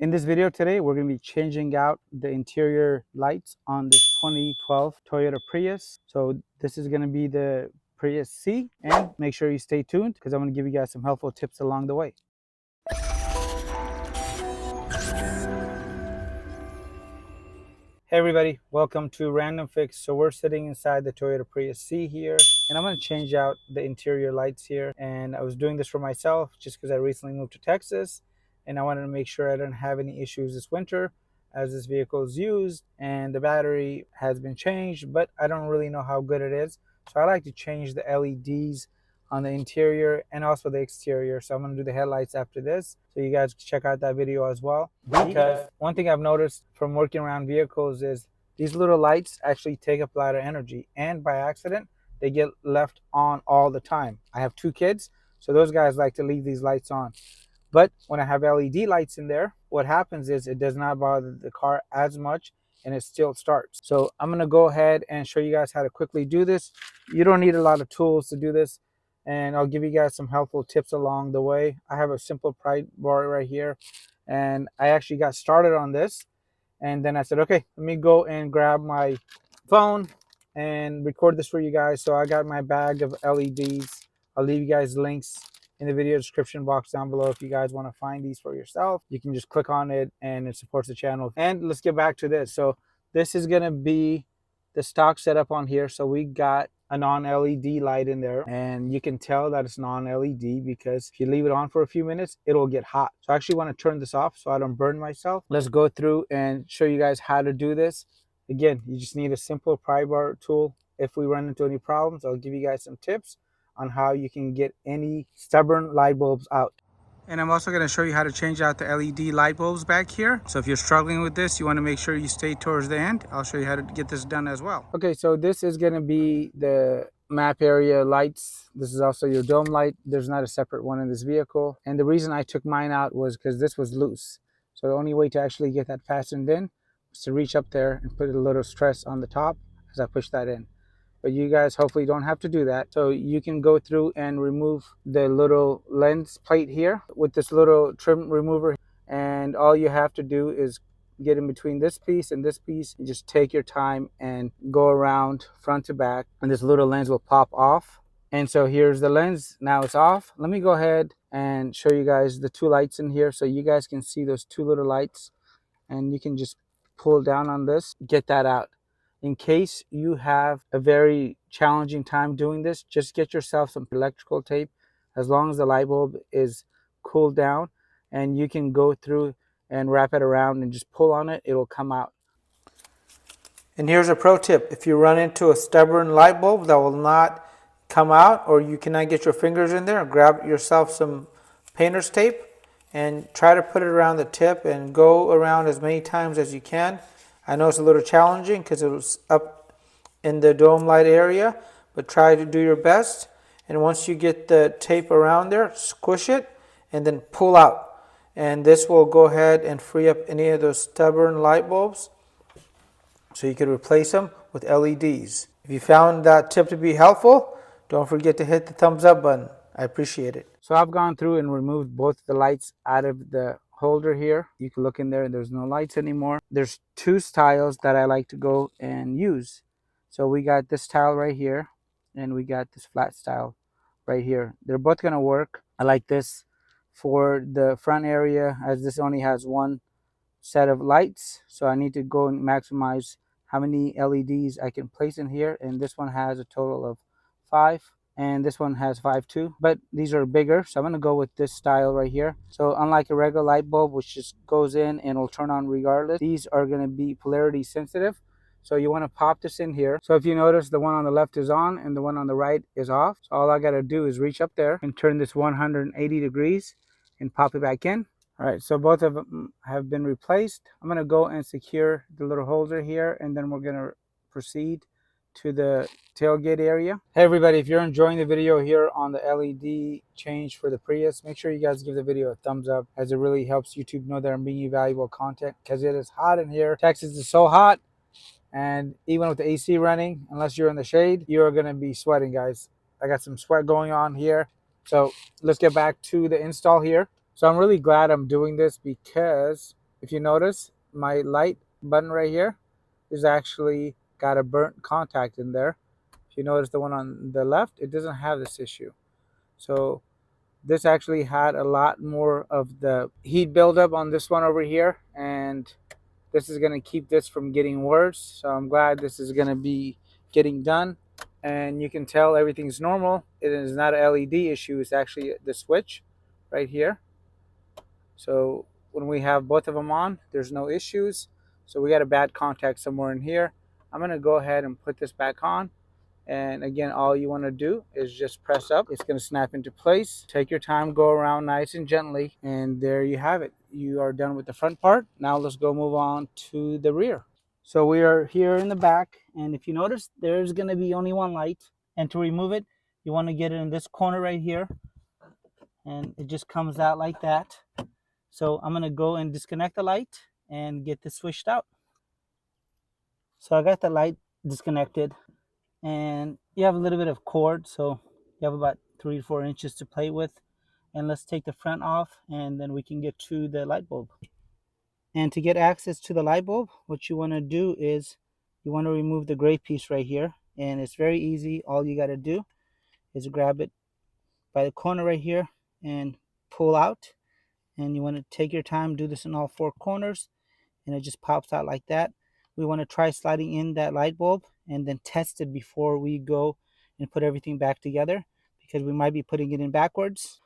In this video today, we're going to be changing out the interior lights on this 2012 Toyota Prius. So this is going to be the Prius C, and make sure you stay tuned because I'm going to give you guys some helpful tips along the way. Hey everybody, welcome to Random Fix. So we're sitting inside the Toyota Prius C here, and I'm going to change out the interior lights here. And I was doing this for myself just because I recently moved to Texas, and I wanted to make sure I didn't have any issues this winter as this vehicle is used and the battery has been changed, but I don't really know how good it is. So I like to change the LEDs on the interior and also the exterior. So I'm going to do the headlights after this, so you guys can check out that video as well. Because one thing I've noticed from working around vehicles is these little lights actually take up a lot of energy, and by accident they get left on all the time. I have 2 kids, so those guys like to leave these lights on. But when I have LED lights in there, what happens is it does not bother the car as much and it still starts. So I'm going to go ahead and show you guys how to quickly do this. You don't need a lot of tools to do this, and I'll give you guys some helpful tips along the way. I have a simple pry bar right here, and I actually got started on this, and then I said, okay, let me go and grab my phone and record this for you guys. So I got my bag of LEDs. I'll leave you guys links in the video description box down below. If you guys want to find these for yourself, you can just click on it and it supports the channel. And let's get back to this. So this is going to be the stock setup on here. So we got a non-LED light in there, and you can tell that it's non-LED because if you leave it on for a few minutes, it'll get hot. So I actually want to turn this off so I don't burn myself. Let's go through and show you guys how to do this. Again, you just need a simple pry bar tool. If we run into any problems, I'll give you guys some tips on how you can get any stubborn light bulbs out. And I'm also going to show you how to change out the LED light bulbs back here. So if you're struggling with this, you want to make sure you stay towards the end. I'll show you how to get this done as well. Okay, so this is going to be the map area lights. This is also your dome light. There's not a separate one in this vehicle. And the reason I took mine out was because this was loose. So the only way to actually get that fastened in was to reach up there and put a little stress on the top as I push that in. But you guys hopefully don't have to do that. So you can go through and remove the little lens plate here with this little trim remover. And all you have to do is get in between this piece and this piece. You just take your time and go around front to back, and this little lens will pop off. And so here's the lens. Now it's off. Let me go ahead and show you guys the 2 lights in here so you guys can see those 2 little lights. And you can just pull down on this, get that out. In case you have a very challenging time doing this, just get yourself some electrical tape. As long as the light bulb is cooled down, and you can go through and wrap it around and just pull on it, it'll come out. And here's a pro tip. If you run into a stubborn light bulb that will not come out, or you cannot get your fingers in there, grab yourself some painter's tape and try to put it around the tip and go around as many times as you can. I know it's a little challenging because it was up in the dome light area, but try to do your best. And once you get the tape around there, squish it and then pull out. And this will go ahead and free up any of those stubborn light bulbs, so you can replace them with LEDs. If you found that tip to be helpful, don't forget to hit the thumbs up button. I appreciate it. So I've gone through and removed both the lights out of the holder here. You can look in there and there's no lights anymore. There's 2 styles that I like to go and use. So we got this style right here, and we got this flat style right here. They're both going to work. I like this for the front area, as this only has 1 set of lights. So I need to go and maximize how many LEDs I can place in here. And this one has a total of 5. And this one has 5 too, but these are bigger, so I'm going to go with this style right here. So unlike a regular light bulb, which just goes in and will turn on regardless, these are going to be polarity sensitive. So you want to pop this in here. So if you notice, the one on the left is on and the one on the right is off. So all I got to do is reach up there and turn this 180 degrees and pop it back in. All right, so both of them have been replaced. I'm going to go and secure the little holder here, and then we're going to proceed to the tailgate area. Hey everybody, if you're enjoying the video here on the LED change for the Prius, make sure you guys give the video a thumbs up, as it really helps YouTube know that I'm bringing you valuable content, because it is hot in here. Texas is so hot, and even with the AC running, unless you're in the shade, you're going to be sweating, guys. I got some sweat going on here. So let's get back to the install here. So I'm really glad I'm doing this because If you notice, my light button right here is actually got a burnt contact in there. If you notice the one on the left, it doesn't have this issue. So this actually had a lot more of the heat buildup on this one over here, and this is going to keep this from getting worse. So I'm glad this is going to be getting done. And you can tell everything's normal. It is not an LED issue. It's actually the switch right here. So when we have both of them on, there's no issues. So we got a bad contact somewhere in here. I'm going to go ahead and put this back on. And again, all you want to do is just press up. It's going to snap into place. Take your time, go around nice and gently. And there you have it. You are done with the front part. Now let's go move on to the rear. So we are here in the back. And if you notice, there's going to be only one light. And to remove it, you want to get it in this corner right here. And it just comes out like that. So I'm going to go and disconnect the light and get this switched out. So I got the light disconnected. And you have a little bit of cord, so you have about 3 to 4 inches to play with. And let's take the front off, and then we can get to the light bulb. And to get access to the light bulb, what you want to do is you want to remove the gray piece right here, and it's very easy. All you got to do is grab it by the corner right here and pull out. And you want to take your time, do this in all 4 corners, and it just pops out like that. We want to try sliding in that light bulb and then test it before we go and put everything back together, because we might be putting it in backwards.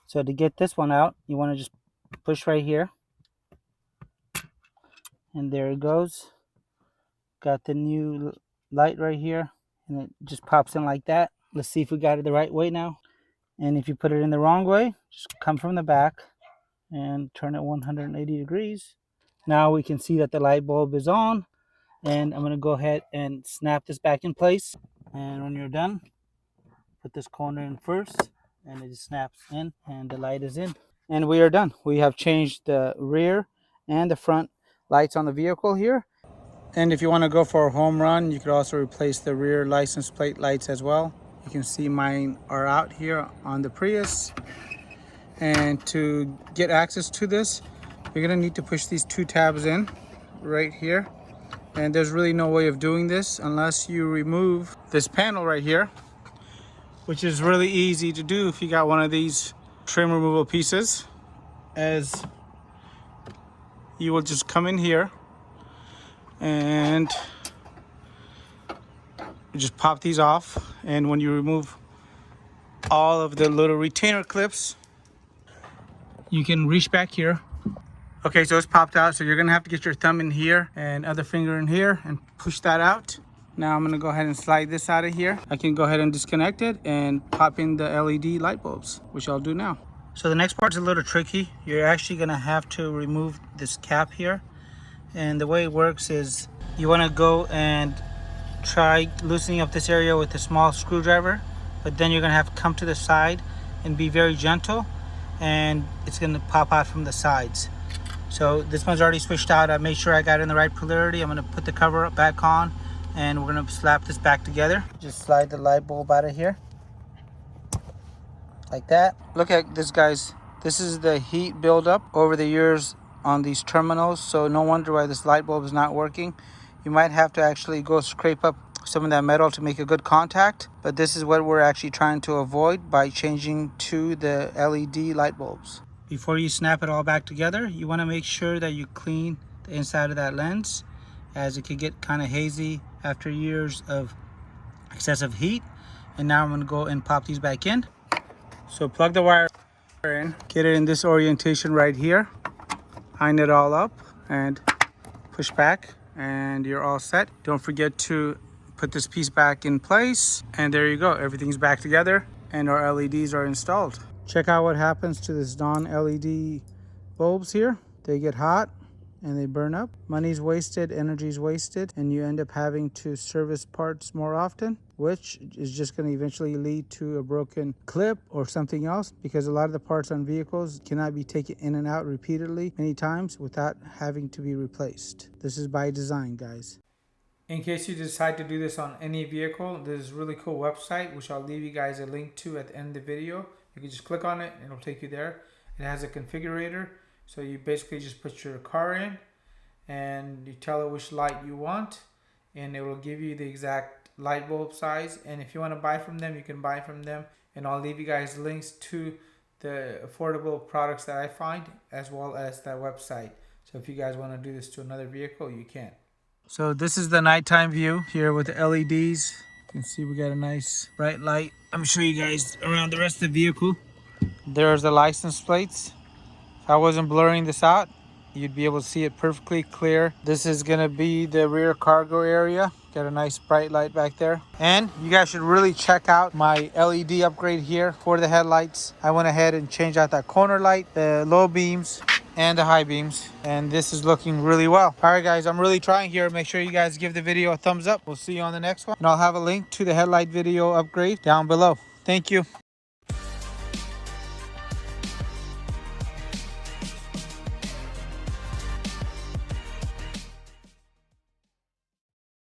So to get this one out, you want to just push right here, and there it goes. Got the new light right here, and it just pops in like that. Let's see if we got it the right way now. And if you put it in the wrong way, just come from the back and turn it 180 degrees. Now we can see that the light bulb is on. And I'm going to go ahead and snap this back in place. And when you're done, put this corner in first, and it just snaps in, and the light is in. And we are done. We have changed the rear and the front lights on the vehicle here. And if you want to go for a home run, you could also replace the rear license plate lights as well. You can see mine are out here on the Prius. And to get access to this, you're going to need to push these 2 tabs in right here. And there's really no way of doing this unless you remove this panel right here, which is really easy to do if you got one of these trim removal pieces. As you will just come in here and you just pop these off. And when you remove all of the little retainer clips, you can reach back here. Okay, so it's popped out. So you're gonna have to get your thumb in here and other finger in here and push that out. Now I'm gonna go ahead and slide this out of here. I can go ahead and disconnect it and pop in the LED light bulbs, which I'll do now. So the next part is a little tricky. You're actually gonna have to remove this cap here. And the way it works is you wanna go and try loosening up this area with a small screwdriver, but then you're gonna have to come to the side and be very gentle, and it's gonna pop out from the sides. So this one's already switched out. I made sure I got it in the right polarity. I'm gonna put the cover back on, and we're gonna slap this back together. Just slide the light bulb out of here, like that. Look at this, guys. This is the heat buildup over the years on these terminals, so no wonder why this light bulb is not working. You might have to actually go scrape up some of that metal to make a good contact, but this is what we're actually trying to avoid by changing to the LED light bulbs. Before you snap it all back together, you want to make sure that you clean the inside of that lens, as it could get kind of hazy after years of excessive heat. And now I'm going to go and pop these back in. So plug the wire in, get it in this orientation right here, line it all up and push back, and you're all set. Don't forget to put this piece back in place, and there you go. Everything's back together and our LEDs are installed. Check out what happens to this non-LED bulbs here. They get hot and they burn up. Money's wasted, energy's wasted, and you end up having to service parts more often, which is just going to eventually lead to a broken clip or something else, because a lot of the parts on vehicles cannot be taken in and out repeatedly many times without having to be replaced. This is by design, guys. In case you decide to do this on any vehicle, there's a really cool website, which I'll leave you guys a link to at the end of the video. You can just click on it and it'll take you there. It has a configurator So you basically just put your car in and you tell it which light you want, and it will give you the exact light bulb size. And if you want to buy from them, you can buy from them, and I'll leave you guys links to the affordable products that I find, as well as that website. So if you guys want to do this to another vehicle, you can. So this is the nighttime view here with the LEDs. You can see we got a nice bright light. I'm gonna show you guys around the rest of the vehicle. There's the license plates. If I wasn't blurring this out, you'd be able to see it perfectly clear. This is gonna be the rear cargo area. Got a nice bright light back there. And you guys should really check out my LED upgrade here for the headlights. I went ahead and changed out that corner light, the low beams, and the high beams. And this is looking really well. All right, guys, I'm really trying here. Make sure you guys give the video a thumbs up. We'll see you on the next one. And I'll have a link to the headlight video upgrade down below. Thank you.